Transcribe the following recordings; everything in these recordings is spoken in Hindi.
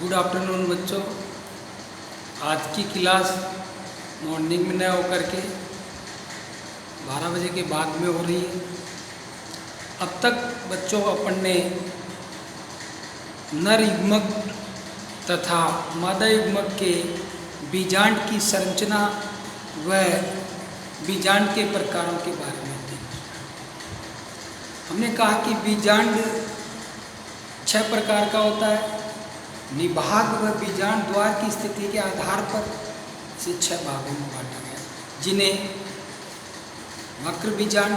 गुड आफ्टरनून बच्चों। आज की क्लास मॉर्निंग में न होकर के 12 बजे के बाद में हो रही है। अब तक बच्चों अपन ने नर युग्मक तथा मादा युग्मक के बीजांड की संरचना व बीजांड के प्रकारों के बारे में देखा। हमने कहा कि बीजांड 6 प्रकार का होता है। निभाग व बीजांड द्वार की स्थिति के आधार पर इसे 6 भागों में बांटा गया, जिन्हें वक्र बीजांड,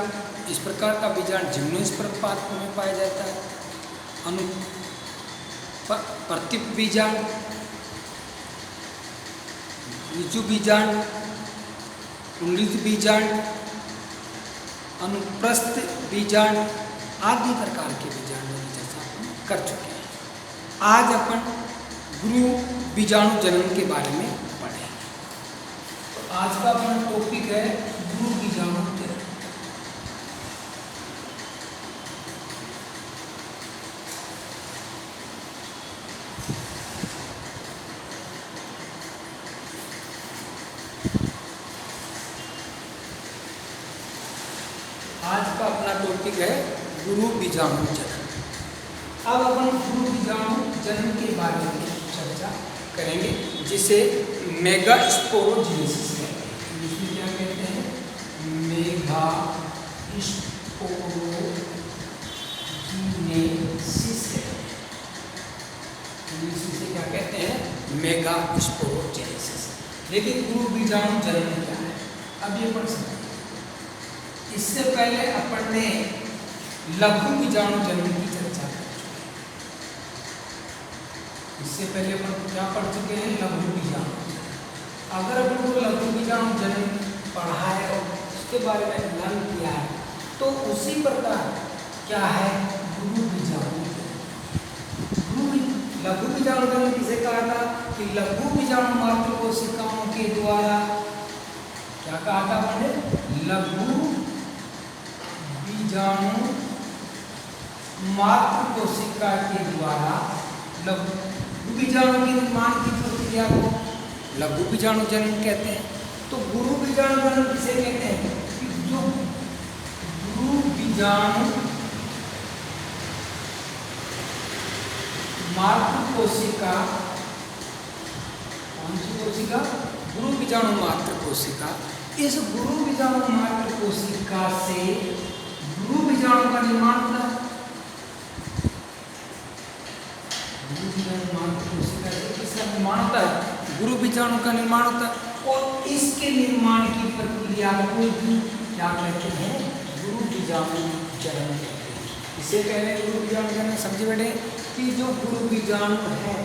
इस प्रकार का बीजांड जिम्नोस्पर्म पात्र में पाया जाता है। प्रतिप बीजांड, ऋजु बीजांड, कुंडलित बीजांड, अनुप्रस्थ बीजांड आदि प्रकार के बीजांडों की चर्चा अपन कर चुके हैं। आज अपन गुरु बीजाणु जनन के बारे में पढ़ेंगे। तो आज का अपना टॉपिक है गुरु बीजाणु जनन। आज का अपना टॉपिक है गुरु बीजाणु जनन। अब अपन गुरु बीजाणु जनन के बारे में चर्चा करेंगे, जिसे मेगास्पोरोजेनेसिस कहते हैं। इसमें क्या कहते हैं? मेगास्पोरोजेनेसिस कहते हैं। इसे क्या कहते हैं? मेगास्पोरोजेनेसिस। लेकिन गुरु बीजाणु जनन क्या है, अब ये पढ़ सकते हैं। इससे पहले अपन ने लघु बीजाणु जनन की चर्चा की। इससे पहले अपन क्या पढ़ चुके हैं? लघु बीजाणु। अगर अपन को लघु बीजाणु जनन पढ़ा है और उसके बारे में लर्न किया है, तो उसी प्रकार क्या है गुरु बीजाणु। लघु बीजाणु जनन किसे कहा था? कि लघु बीजाणु मात्र कोशिकाओं के द्वारा, क्या कहा था हमने? लघु बीजाणु मात्र कोशिका के द्वारा लघु बीजाणु के निर्माण की प्रक्रिया को लघु बीजाणु जनन कहते हैं। तो गुरु बीजाणु जनन किसे कहते हैं? कि जो गुरु बीजाणु मात्र कोशिका, कौन सी कोशिका? गुरु बीजाणु मात्र कोशिका। इस गुरु बीजाणु मात्र कोशिका से गुरु बीजाणु का निर्माण होता है। निर्माण होता है, गुरु बीजाणु का निर्माण होता है, और इसके निर्माण की प्रक्रिया को भी क्या कहते हैं? गुरु बीजाणु जनन कहते हैं। इसे कहने गुरु बीजाणु जनन। समझे बेटे कि जो गुरु बीजाणु है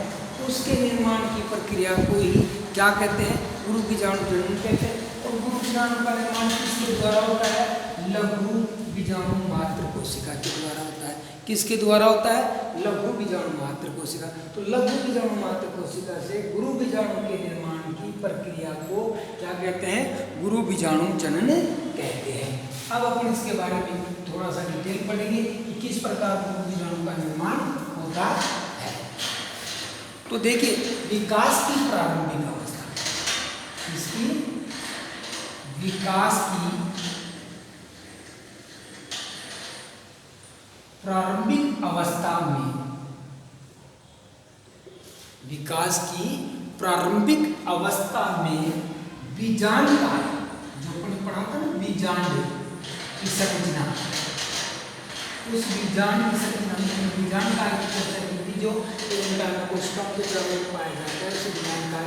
उसके निर्माण की प्रक्रिया को ही क्या कहते हैं? गुरु बीजाणु जनन कहते हैं। और गुरु बीजाणु का निर्माण किसके द्वारा होता है? लघु बीजाणु मात्र कोशिका के द्वारा होता है। किसके द्वारा होता है? लघु बीजाणु मात्र कोशिका। तो लघु बीजाणु मात्र कोशिका से गुरु बीजाणु के निर्माण की प्रक्रिया को क्या कहते हैं? गुरु बीजाणु जनन कहते हैं। अब अपन इसके बारे में थोड़ा सा डिटेल पढ़ेंगे कि किस प्रकार गुरु बीजाणु का निर्माण होता है। तो देखिए, विकास की प्रारंभिक अवस्था, इसकी विकास की प्रारंभिक अवस्था में, विकास की प्रारंभिक अवस्था में बीजांड का, जो अपन पढ़ा था ना, बीजांड की संरचना, उस बीजांड की संरचना, बीजांड का जो कोशिकाओं के द्वारा पाया जाता है, उस बीजांड का,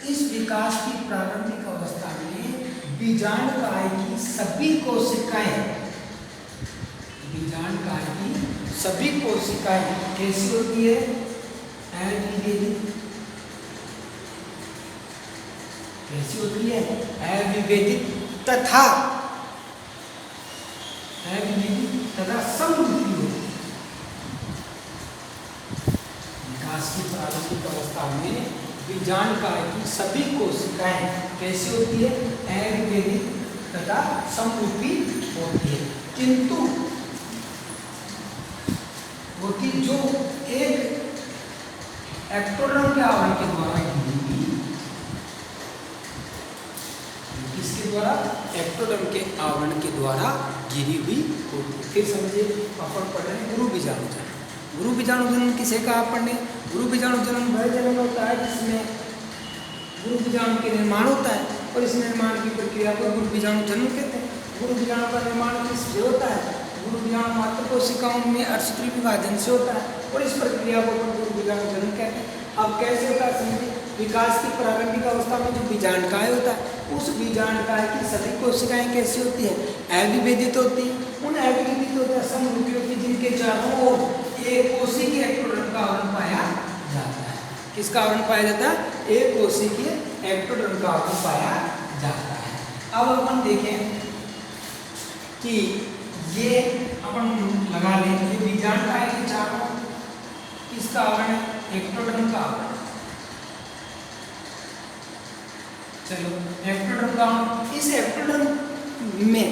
इस विकास की प्रारंभिक अवस्था में बीजांड काय की सभी कोशिकाएं, बीजांड काय की सभी कोशिकाएं कैसी होती है? अविभेदित। कैसी होती है? अविभेदित तथा समरूपी होती है। विकास की प्रारंभिक अवस्था में बीजांड काय की सभी कोशिकाएं कैसी होती है? अविभेदित तथा समरूपी होती है। किंतु वो कि जो एक एक्टोडर्म के आवरण के द्वारा घिरी हुई, किसके द्वारा? एक्टोडर्म के आवरण के द्वारा घिरी हुई होती है। फिर समझिए, अपन पढ़ रहे हैं गुरु बीजाणु जनन। गुरु बीजाणु जनन किसे कहा अपन ने? गुरु बीजाणु जनन वह जनन होता है जिसमें गुरु बीजाणु के निर्माण होता है, और इस निर्माण की प्रक्रिया को गुरु बीजाणु जनन कहते हैं। गुरु बीजाणु का निर्माण किससे होता है? गुरु बीजाणु मात्र कोशिकाओं में अर्धसूत्री विभाजन से होता है, और इस प्रक्रिया को गुरु बीजाणु जनन कहते हैं। अब कैसे होता है समझिए, विकास की प्रारंभिक अवस्था में जो बीजांडकाय होता है, उस बीजांडकाय की सभी कोशिकाएं कैसी होती है? अविभेदित होती है। उन अविभेदित होता समरूपी होती है, जिनके चारों ओर एक कोशिकीय एक्टोडर्म का आवरण पाया जाता है। किसका आवरण पाया जाता है? एक कोशिकीय एक्टोडर्म का आवरण पाया जाता है। अब अपन देखें कि ये अपन लगा लें, ये बीजांडकाय के चारों किसका आवरण है? एक्टोडर्म का आवरण। चलो, एक्टोडर्म का आवरण, इस एक्टोडर्म में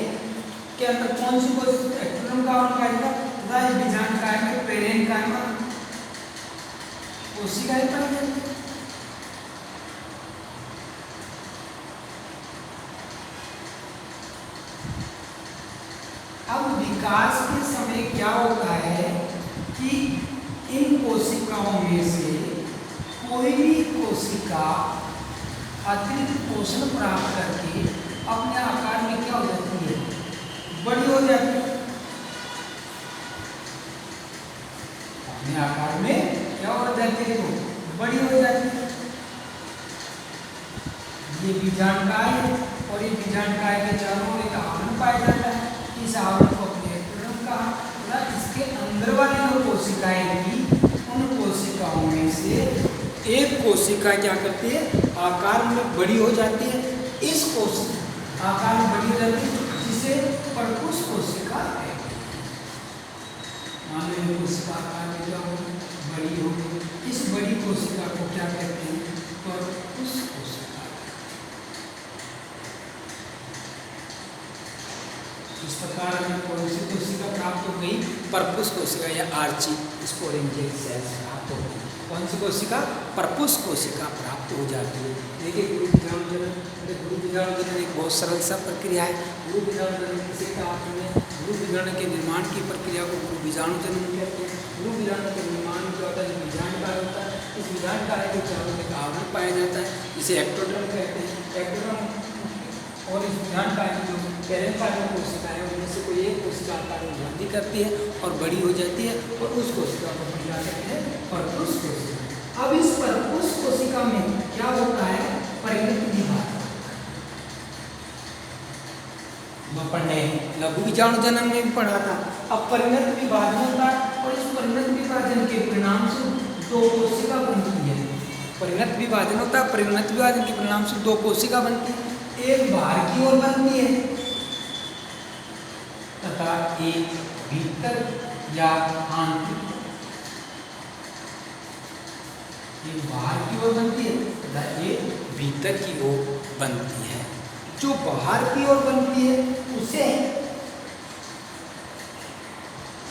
के अंदर कौन सी कोशिका एक्टोडर्म का आवरण पाया जाता है? बीजांडकाय में पेरेनकाइमा कोशिकाएं पाई जाती है। अब विकास के समय क्या होता है कि इन कोशिकाओं में से कोई भी कोशिका अतिरिक्त पोषण प्राप्त करके अपने आकार में क्या हो जाती है? बड़ी हो जाती है। अपने आकार में क्या हो जाती है? वो बड़ी हो जाती है। ये बीजांडकाय है, और ये बीजांडकाय के चारों ओर एक आवरण पाया जाता है। इस आवरण को अपने एक्टोडर्म कहा। इसके अंदर वाली जो कोशिकाएं थी, उन कोशिकाओं में से एक कोशिका क्या करती है? आकार में बड़ी हो जाती है। इस कोशिका आकार में बड़ी हो जाती है, जिसे परपुष्प कोशिका कहते हैं। मान लो ये कोशिका आकार में क्या होगी? बड़ी होगी। इस बड़ी कोशिका को क्या कहते हैं? परपुष्प कोशिका। इस प्रकार हमें कौन सी कोशिका प्राप्त हो गई? परपुष्प कोशिका या आर्ची स्पोरेंजियल सेल्स प्राप्त हो गई। कौन सी कोशिका? परपुष्प कोशिका प्राप्त हो जाती है। देखिए, गुरु बीजाणु जनन, गुरु बीजाणु जनन एक बहुत सरल सा प्रक्रिया है। गुरु बीजाणु जनन किसे कहा आपने? गुरु बीजाणु के निर्माण की प्रक्रिया को गुरु बीजाणु जनन कहते हैं। गुरु बीजाणु के निर्माण में क्या होता है? बीजांडकाय होता है। इस बीजांडकाय के चारों में आवरण पाया जाता है, इसे एक्टोडर्म कहते हैं। एक्टोडर्म और इस बीजांडकाय में जो पेरेनकाइमा कोशिकाएं, उनमें से कोई एक कोशिका आकार में वृद्धि करती है और बड़ी हो जाती है, और उस कोशिका को हम क्या कहते हैं? परपुष्प कोशिका। अब इस परपुष्प कोशिका में क्या होता है? परिणत विभाजन। अपन ने लघु बीजाणु जनन में भी पढ़ा था। अब परिणत विभाजन होता है, और इस परिणत विभाजन के परिणाम से दो कोशिका बनती है। परिणत विभाजन होता है, परिणत विभाजन के परिणाम से दो कोशिका बनती है। एक बाहर की ओर बनती है तथा एक भीतर या आंतरिक। एक बाहर की ओर बनती है तथा एक भीतर की ओर बनती है। जो बाहर की ओर बनती है उसे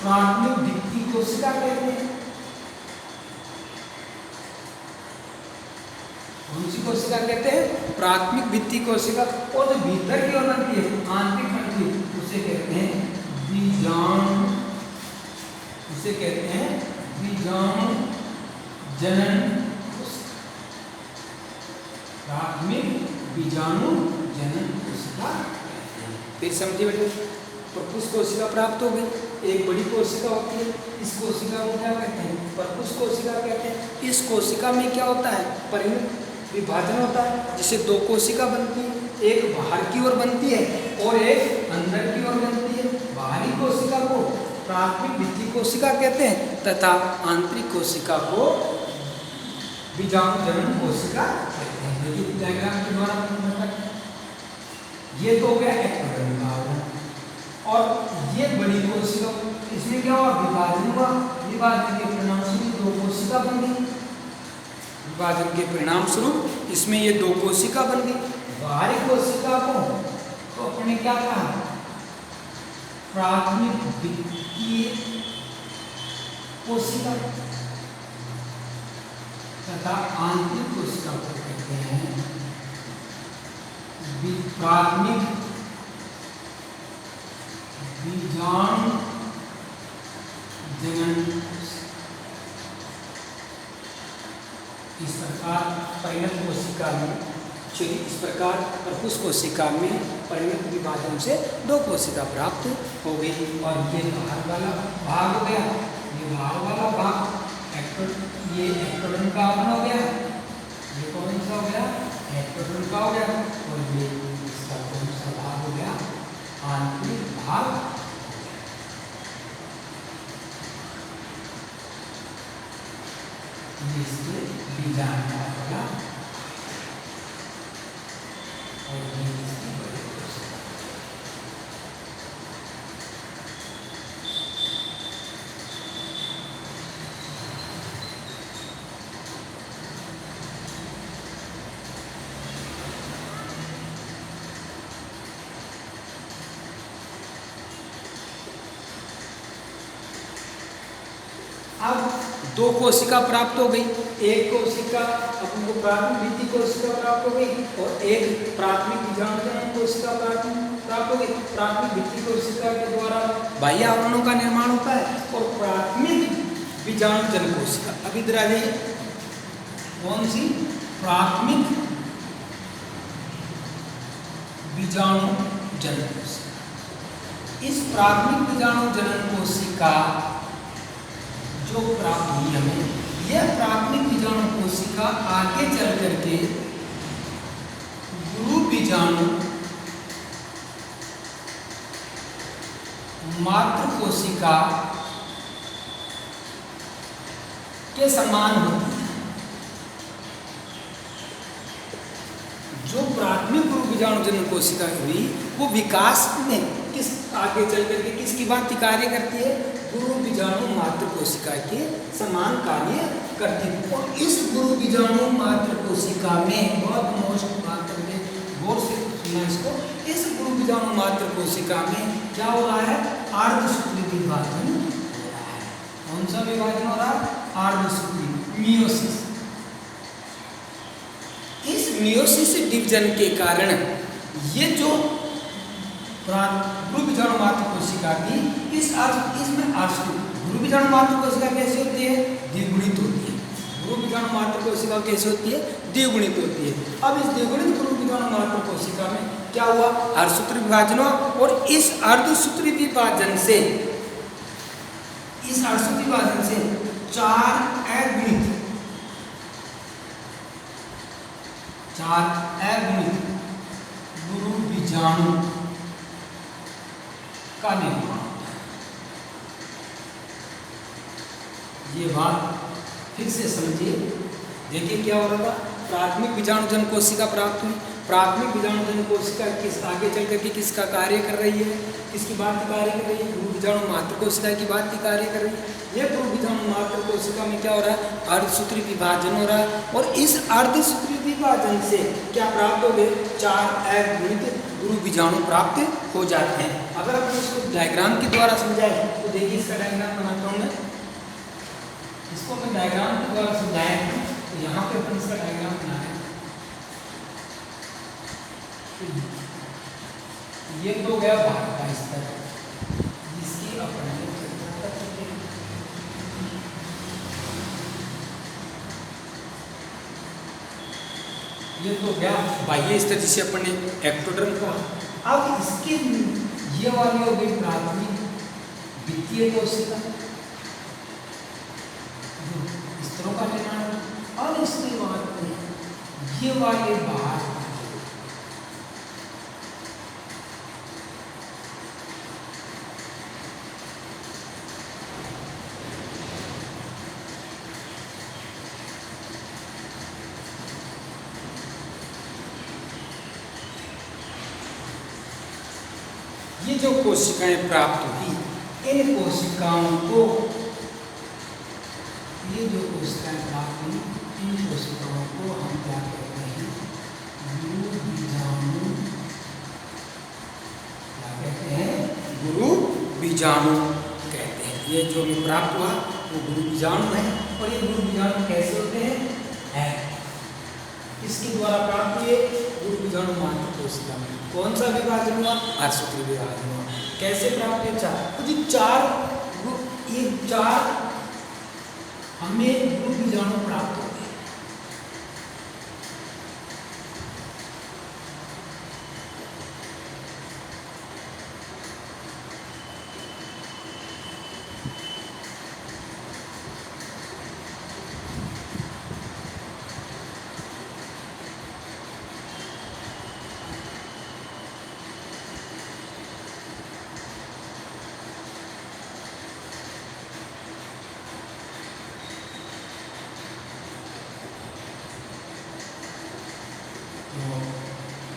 प्राथमिक भित्ति कोशिका कहते हैं। कौन सी कोशिका कहते हैं? प्राथमिक भित्ति कोशिका। और जो भीतर की ओर बनती है, आंतरिक बनती है, उसे कहते हैं बीजाणु। उसे कहते हैं बीजाणु जनन कोशिका। प्राथमिक बीजाणु जनन कोशिका। फिर समझिए बेटे, परपुष्प कोशिका प्राप्त हो गई। एक बड़ी कोशिका होती है, इस कोशिका को क्या कहते हैं? परपुष्प कोशिका कहते हैं। इस कोशिका में क्या होता है? परिणत विभाजन होता है, जिससे दो कोशिका बनती है। एक बाहर की ओर बनती है और एक अंदर की ओर बनती है। बाहरी कोशिका को प्राथमिक भित्ति कोशिका कहते हैं तथा आंतरिक कोशिका को बीजाणु जनन कोशिका कहते हैं। देखिए डायग्राम के द्वारा ये तो हो गया एक्टोडर्म का आवरण, और ये बड़ी कोशिका, इसमें क्या हुआ? विभाजन हुआ। विभाजन के परिणाम स्वरूप दो कोशिका बन गई। विभाजन के परिणाम स्वरूप इसमें ये दो कोशिका बन गई। बाहरी कोशिका को तो अपने क्या कहा? प्राथमिक भित्तीय कोशिका। तथा आंतरिक कोशिका को कहते हैं प्राथमिक बीजाणु जनन। इस प्रकार परिणत कोशिका में इस प्रकार परपुष कोशिका में परिणत विभाजन से 2 कोशिका प्राप्त हो गई। और ये बाहर वाला भाग हो गया, ये बाहर वाला भाग ये एक्टोडर्म का आवरण हो गया, ये कौन सा हो गया, एक्टोडर्म का हो गया, और ये इसका कौन सा भाग हो गया, आंतरिक भाग। ये इसके बीजाणु का होगा और ये इसकी बड़ी कोशिका। अब 2 कोशिका प्राप्त हो गई, एक कोशिका अपन को प्राथमिक भित्ति कोशिका प्राप्त हो गई और एक प्राथमिक बीजाणु जनन कोशिका प्राप्त हो गई। प्राथमिक भित्ति कोशिका के द्वारा बाह्य आवरणों का निर्माण होता है और प्राथमिक बीजाणु जनन कोशिका, अब इधर आ जाइए, कौन सी, प्राथमिक बीजाणु जनन कोशिका। इस प्राथमिक बीजाणु जनन कोशिका जो प्राप्त हुई हमें, यह प्राथमिक बीजाणु कोशिका आगे चल करके गुरु बीजाणु मातृ कोशिका के समान होती है। जो प्राथमिक गुरु बीजाणु जनन कोशिका हुई वो विकास में किस आगे चल करके किसकी भांति कार्य करती है, गुरु बीजाणु मातृ कोशिका के समान कार्य करती है। और इस गुरु बीजाणु मातृ कोशिका में बहुत मोस्ट बात करके गौर से सुनना इसको, इस गुरु बीजाणु मातृ कोशिका में क्या हो रहा है, अर्धसूत्री विभाजन हो रहा है। कौन सा विभाजन हो रहा है, अर्धसूत्री, मियोसिस। इस मियोसिस डिवीजन के कारण ये जो गुरु बीजाणु मातृ कोशिका की इसमें गुरु बीजाणु मातृ कोशिका कैसे होती है, द्विगुणित होती है। गुरु बीजाणु मातृ कोशिका कैसे होती है, द्विगुणित होती है। अब इस द्विगुणित गुरु बीजाणु मातृ कोशिका में क्या हुआ, अर्धसूत्री विभाजन हुआ और इस अर्धसूत्री विभाजन से 4 अगुणित गुरु बीजाणु का निर्माण होता है। ये बात फिर से समझिए, देखिए क्या हो रहा था, प्राथमिक बीजाणु जनन कोशिका प्राप्त हुई, प्राथमिक बीजाणु जनन कोशिका किस आगे चल करके किसका कार्य कर रही है, किसकी बात कार्य कर रही है, गुरु बीजाणु मातृ कोशिका की बात कार्य कर रही है। ये गुरु बीजाणु मातृ कोशिका में क्या हो रहा है, अर्धसूत्री विभाजन हो रहा है और इस अर्धसूत्री विभाजन से क्या प्राप्त हो गए, 4 अगुणित गुरु बीजाणु प्राप्त हो जाते हैं। अगर आप इसको डायग्राम के द्वारा समझाएं तो देखिए, इसका डायग्राम बनाता हूँ मैं, इसको मैं डायग्राम के द्वारा समझाया हूँ, तो यहाँ पे अपन इसका डायग्राम बनाया। ये तो गया भाग का स्तर, जिसकी अपन ये तो गया बाह्य स्तर जिसे अपन ने एक्टोडर्म कहा। अब इसके ये वाली हो गई प्राथमिक द्वितीय कोशिका, स्तरों का निर्माण। और इसके बाद ये वाले भाग, ये जो कोशिकाएं प्राप्त हुई, इन कोशिकाओं को, ये जो कोशिकाएं प्राप्त हुई, इन कोशिकाओं को हम क्या कहते हैं, गुरु बीजाणु, क्या कहते हैं, गुरु बीजाणु कहते हैं। ये जो हमें प्राप्त हुआ वो गुरु बीजाणु है। और ये गुरु बीजाणु कैसे होते हैं, इसके द्वारा प्राप्त हुए गुरु बीजाणु मात्र कोशिका में। कौन सा विभाजन हुआ? अर्धसूत्री विभाजन हुआ। कैसे प्राप्त हुए? चार। तो ये चार हमें गुरु बीजाणु प्राप्त होते हैं।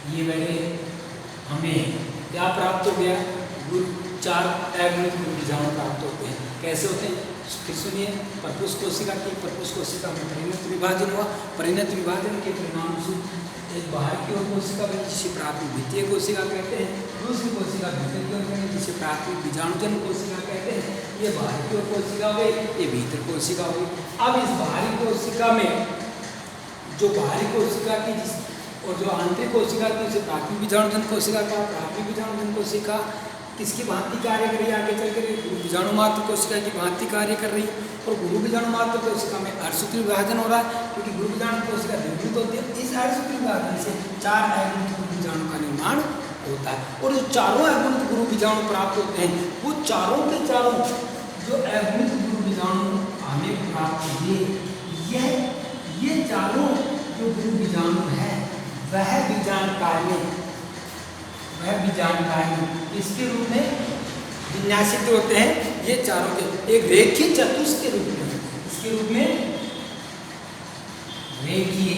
ये बेटे हमें क्या प्राप्त हो गया? चार अगुणित गुरु बीजाणु प्राप्त होते हैं। कैसे होते हैं? फिर सुनिए। परपुष कोशिका में परिणत विभाजन हुआ। परिणत विभाजन के परिणाम स्वरूप एक बाहर की ओर कोशिका बनी जिसे प्राथमिक द्वितीय कोशिका कहते हैं। दूसरी कोशिका भीतर की ओर बनी जिसे प्राथमिक बीजाणुजन कोशिका कहते हैं। ये बाहर की ओर कोशिका हुई, ये भीतर कोशिका हुई। अब इस बाहरी कोशिका में जो बाहरी कोशिका की और जो आंतरिक कोशिका थी उसे प्राथमिक बीजाणुजन कोशिका का। प्राथमिक बीजाणुजन कोशिका किसकी भांति कार्य कर रही है? आगे चल कर गुरु बीजाणु मात्र कोशिका की भांति कार्य कर रही है। और गुरु बीजाणु मात्र कोशिका में अर्धसूत्री विभाजन हो रहा है, क्योंकि गुरु बीजाणु कोशिका द्विगुणित होती है। इस अर्धसूत्री विभाजन से चार अगुणित गुरु बीजाणु का निर्माण होता है। और जो चारों अगुणित गुरु बीजाणु प्राप्त होते हैं वो चारों के चारों जो अगुणित गुरु बीजाणु हमें प्राप्त हुए, ये चारों जो गुरु बीजाणु है वह बीजांड काल में इसके रूप में विन्यासित होते हैं। ये चारों के एक रेखीय चतुष्क के रूप में, इसके रूप में रेखीय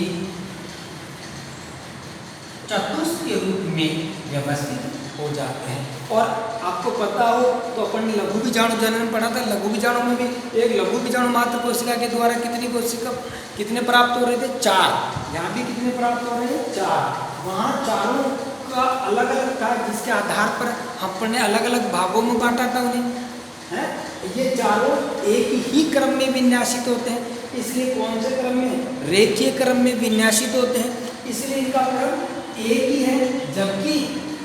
चतुष्क के रूप में व्यवस्थित हो जाते हैं। और आपको पता हो तो अपन ने लघु बीजाणु जनन पढ़ा था। लघु बीजाणु में भी एक लघु बीजाणु मात्र कोशिका के द्वारा कितने प्राप्त हो रहे थे? चार। यहाँ भी कितने प्राप्त हो रहे हैं? चार। वहाँ चारों का अलग अलग था, जिसके आधार पर हमने अलग अलग भागों में बांटा था उन्हें, है? ये चारों एक ही क्रम में विन्यासित होते हैं। इसलिए कौन से क्रम में? रेखीय क्रम में विन्यासित होते हैं, इसलिए इनका क्रम एक ही है। जबकि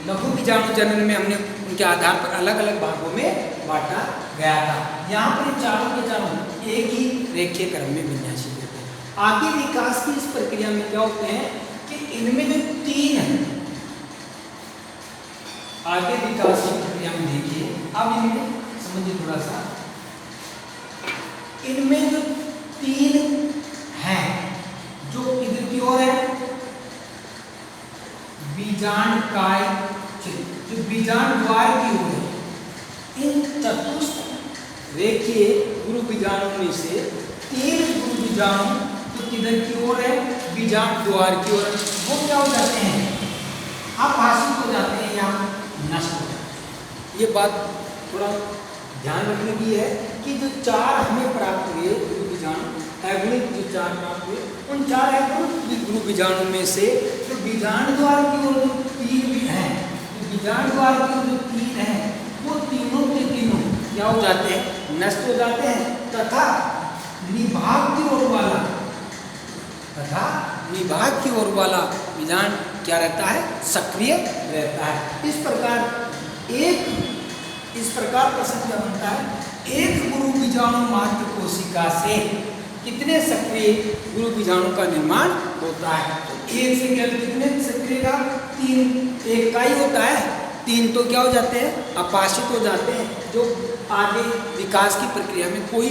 लघु बीजाणु जनन में हमने उनके आधार पर अलग अलग भागों में बांटा गया था। यहाँ पर चारों के चारों एक ही रेखीय क्रम में विन्यासित होते हैं। आगे विकास की इस प्रक्रिया में क्या होते हैं कि इनमें जो तीन है, आगे विकास की प्रक्रिया में देखिए, अब इनमें समझिए थोड़ा सा, इनमें जो तीन है जो इधर की ओर है बीजांडकाय, जो बीजांड द्वार की ओर है, इन चतुष्क रेखीय गुरु बीजाणु में से तीन गुरु बीजाणु तो किधर की ओर है? बीजांड द्वार की ओर। वो क्या हो जाते हैं? अपाशित हो जाते हैं या नष्ट हो जाते हैं। ये बात थोड़ा ध्यान रखने की है कि जो चार हमें प्राप्त हुए गुरु बीजाणु, अगुणित जो चार प्राप्त हुए, उन चार अगुणित गुरु बीजाणु में से जो बीजांड द्वार की ओर जो तीन भी हैं, बीजांड द्वार की ओर जो तीन हैं, वो तीनों के तीनों क्या हो जाते हैं? नष्ट हो जाते हैं। तथा निभाग की ओर वाला बीजांड क्या रहता है? सक्रिय रहता है। इस प्रकार प्रश्न क्या बनता है? एक गुरु बीजाणु मात्र कोशिका से कितने सक्रिय गुरु बीजाणु का निर्माण होता है? तो एक से केवल कितने सक्रिय का? तीन। एक का ही होता है, तीन तो क्या हो जाते हैं? अपाशित हो जाते हैं, जो आगे विकास की प्रक्रिया में कोई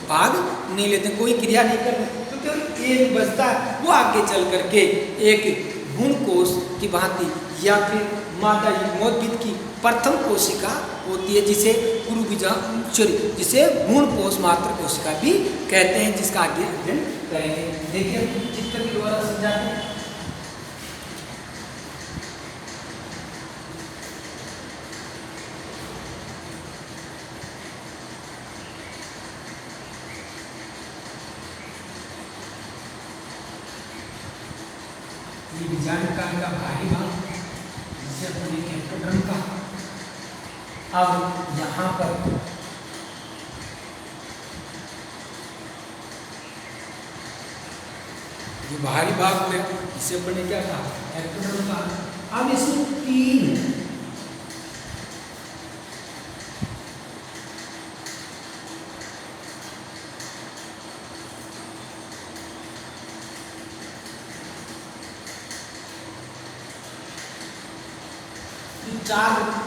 भाग नहीं लेते, कोई क्रिया नहीं करते, तो केवल एक बचता है। वो आगे चल करके एक भ्रूण कोश की भांति या फिर मादा युग्मोद्भिद की प्रथम कोशिका होती है, जिसे गुरु बीजाणु जिसे भ्रूण कोश मात्र कोशिका भी कहते हैं, जिसका आगे अध्ययन करेंगे। देखिए चित्र के द्वारा समझाते हैं। ये बीजांड काल का बाहरी भाग जिसे अपने एंडोडर्म का। अब यहाँ पर जो बाहरी भाग में, इसे अपन ने क्या कहा, एक्टोडर्म कहा। अब इसमें 3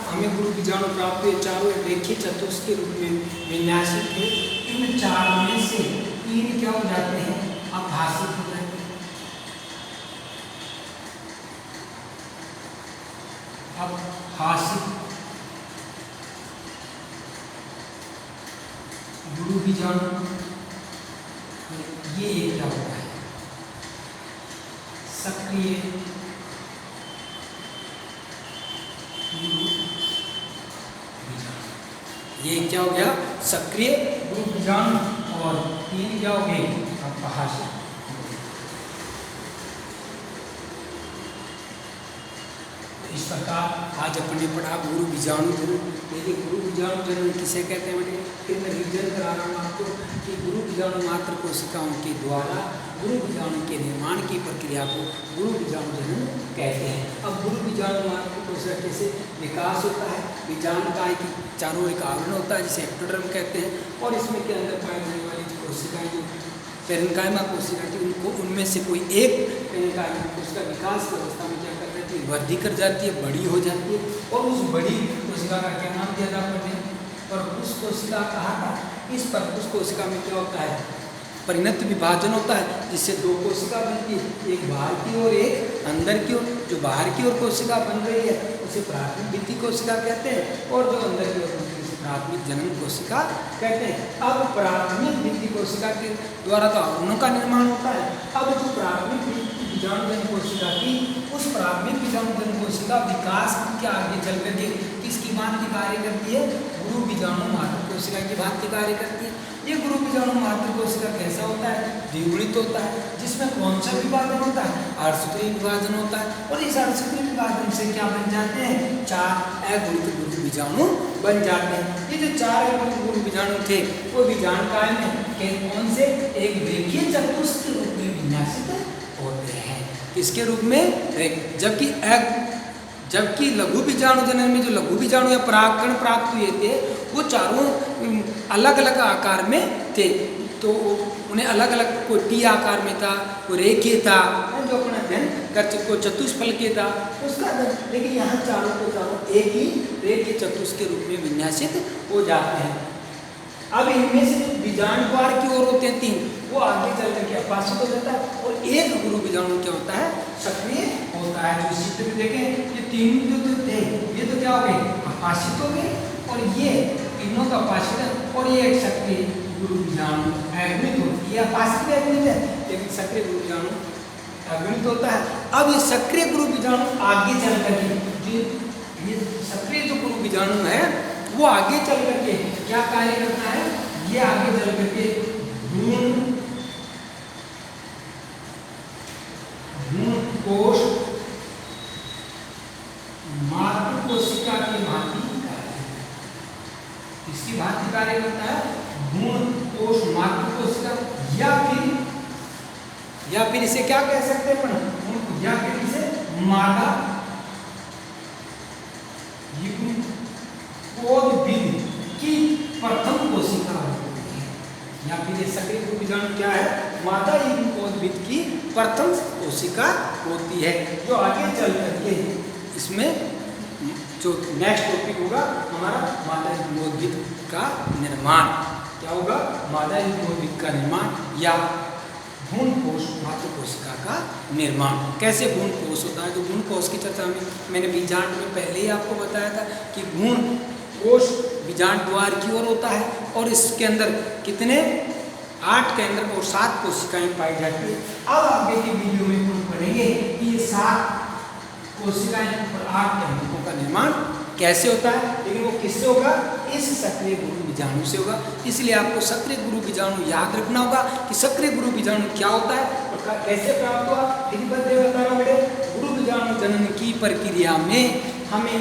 हमें गुरु बीजाणु प्राप्त हुए, चारों रेखीय चतुष्क के रूप में विन्यासित थे। इन 4 में से 3 क्या हो जाते हैं, आभासित हो जाते हैं। आभासित गुरु बीजाणु, ये एक क्या होता है, सक्रिय ये क्या हो गया, सक्रिय गुरु बीजाणु, और 3 क्या हो गए, आभासित। इस प्रकार आज अपन ने पढ़ा गुरु बीजाणु जनन। देखिए गुरु बीजाणु जनन किसे कहते हैं बेटे, फिर मैं रिविजन करा रहा हूँ आपको कि गुरु बीजाणु मात्र कोशिकाओं के द्वारा गुरु बीजाणु के निर्माण की प्रक्रिया को गुरु बीजाणु जनन कहते हैं। अब गुरु बीजाणु मात्र कोशिका कैसे विकास होता है, बीजाणुकाय की चारों एक आवरण होता है जिसे एक्टोडर्म कहते हैं, और इसमें के अंदर पाई जाने वाली जो कोशिकाएं जो पेरेन्काइमा कोशिका थी, उनको उनमें से कोई एक पेरेन्काइमा कोशिका विकास की अवस्था में क्या कर जाती है, वृद्धि कर जाती है, बड़ी हो जाती है, और उस बड़ी कोशिका का क्या नाम दिया जाता है, परपुरुष कोशिका कहा था। इस परपुरुष कोशिका में क्या होता है, परिणत विभाजन होता है, जिससे 2 कोशिका बनती है, एक बाहर की ओर एक अंदर की ओर। जो बाहर की ओर कोशिका बन रही है उसे प्राथमिक भित्ति कोशिका कहते हैं, और जो अंदर की ओर बनती है उसे प्राथमिक जनन कोशिका कहते हैं। अब प्राथमिक भित्ति कोशिका के द्वारा तो आवरणों का निर्माण होता है। अब जो प्राथमिक बीजाणुजन कोशिका की, उस प्राथमिक बीजाणुजन कोशिका विकास के आगे चल करके किसकी भांति कार्य करती है, गुरु बीजाणु मात्र कोशिका की भांति कार्य करती है। ये गुरु बीजाणु मात्र कोशिका कैसा होता है, द्विगुणित होता है, जिसमें कौन सा विभाजन होता है, अर्धसूत्री विभाजन होता है, और इस अर्धसूत्री विभाजन से क्या बन जाते हैं, 4 अगुणित गुरु बीजाणु बन जाते हैं। ये जो 4 अगुणित गुरु बीजाणु थे वो बीजाणुकाय में कौन से, एक रेखीय चतुष्क के रूप में विन्यासित होते हैं। किसके रूप में, जबकि लघु बीजाणु जनन में जो लघु बीजाणु या परागकण प्राप्त हुए थे वो चारों अलग अलग आकार में थे, तो उन्हें अलग अलग, कोई टी आकार में था, कोई रेखीय था, जो अपना अध्ययन कर चुके, कोई चतुष्फलकीय था उसका, लेकिन यहाँ चारों को चारों एक ही रेखीय चतुष्क के रूप में विन्यासित हो जाते हैं। अब इनमें से जो बीजाणु द्वार की ओर होते हैं 3, वो आगे चल करके आभासित हो जाता है, और एक गुरु बीजाणु क्या होता है, सक्रिय होता है। जो इस चित्र में देखें, ये 3 जो थे ये तो क्या हो गए, आभासित हो गए, और ये तीनों का आभासित, और ये एक सक्रिय गुरु बीजाणु अगुणित होती है। ये आभासित अगुणित है, लेकिन सक्रिय गुरु बीजाणु अगुणित होता है। अब ये सक्रिय गुरु बीजाणु आगे चल करके, ये सक्रिय जो गुरु बीजाणु है वो आगे चल करके क्या कार्य करता है, ये आगे चल करके भ्रूण कोश मातृ कोशिका की भांति कार्य, इसकी भांति कार्य करता है, भ्रूण कोश मातृ कोशिका, या फिर इसे क्या कह सकते हैं, या फिर इसे मादा युग्मोद्भिद की प्रथम कोशिका होती है, या फिर ये सक्रिय गुरु बीजाणु क्या है, मादा युग्मोद्भिद की प्रथम कोशिका होती है, जो आगे चल करके इसमें जो नेक्स्ट टॉपिक होगा हमारा मादा युग्मोद्भिद का निर्माण, क्या होगा, मादा युग्मोद्भिद का निर्माण या भ्रूण कोश मातृ कोशिका का निर्माण। कैसे भ्रूण कोश होता है, तो भ्रूण कोश की चर्चा में मैंने बीजांड में पहले ही आपको बताया था कि भ्रूण कोश बीजांड द्वार की ओर होता है, और इसके अंदर कितने 8 केंद्र और 7 कोशिकाएं पाई जाती है। अब आगे की वीडियो में हम पढ़ेंगे कि ये 7 कोशिकाएं और 8 केंद्रों का निर्माण कैसे होता है, लेकिन वो किससे होगा, इस सक्रिय गुरु बीजाणु से होगा। इसलिए आपको सक्रिय गुरु बीजाणु याद रखना होगा कि सक्रिय गुरु बीजाणु क्या होता है और कैसे प्राप्त हुआ। बताना बेटे, गुरु बीजाणु जनन की प्रक्रिया में हमें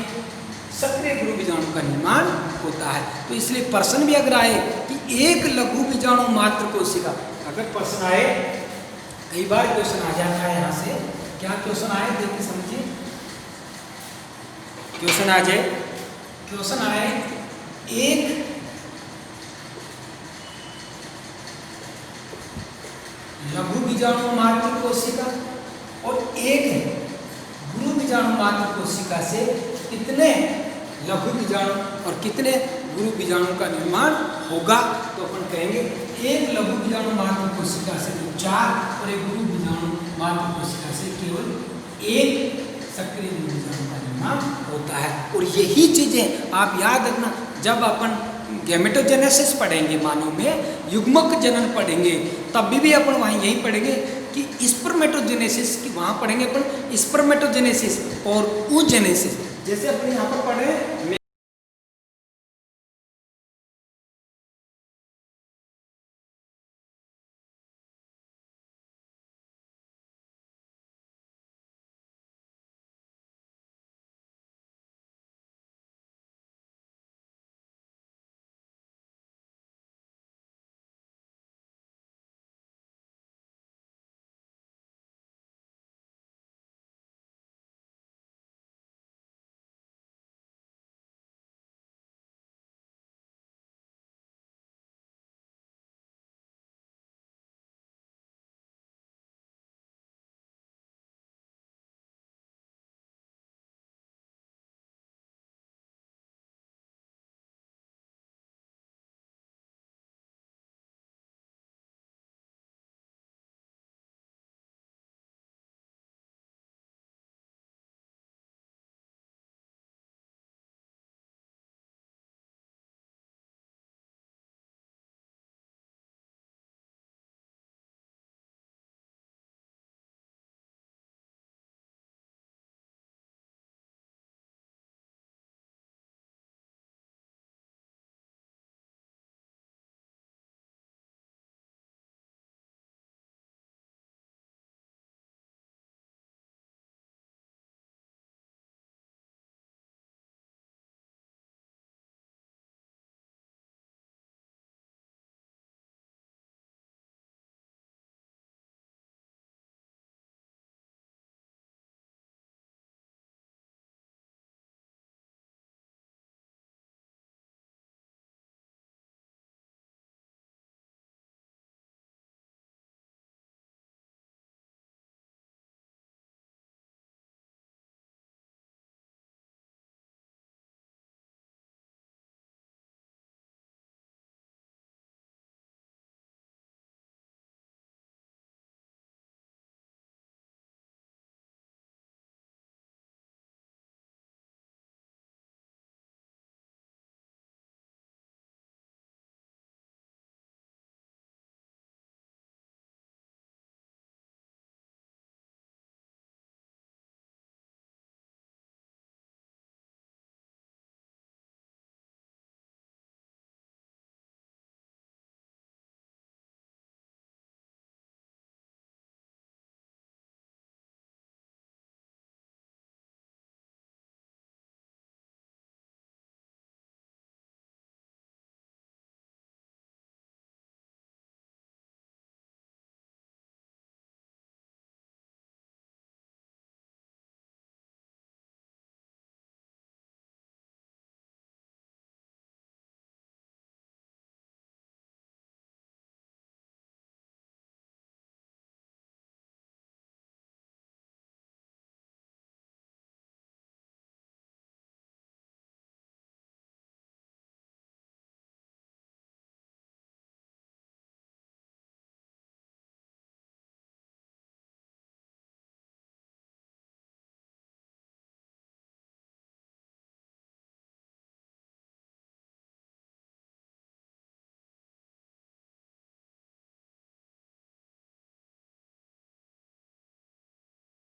सक्रिय गुरु बीजाणु का निर्माण होता है। तो इसलिए प्रश्न भी अगर आए कि एक लघु बीजाणु मात्र कोशिका, अगर प्रश्न आए कई बार क्वेश्चन आ जाता है यहाँ से। क्या क्वेश्चन आए देखिए समझिए। क्वेश्चन आ जाए, क्वेश्चन आए एक लघु बीजाणु मात्र कोशिका और एक गुरु बीजाणु मात्र कोशिका से कितने लघु बीजाणु और कितने गुरु बीजाणु का निर्माण होगा। तो अपन कहेंगे एक लघु बीजाणु मात्र कोशिका से 4 और एक गुरु बीजाणु मात्र कोशिका से केवल एक सक्रिय गुरु बीजाणु का निर्माण होता है। और यही चीजें आप याद रखना, जब अपन गैमेटोजेनेसिस पढ़ेंगे, मानव में युग्मक जनन पढ़ेंगे, तब भी अपन वहाँ यही पढ़ेंगे कि स्पर्मेटोजेनेसिस की वहाँ पढ़ेंगे अपन स्पर्मेटोजेनेसिस और oogenesis। जैसे अपन यहाँ पर पढ़ रहे हैं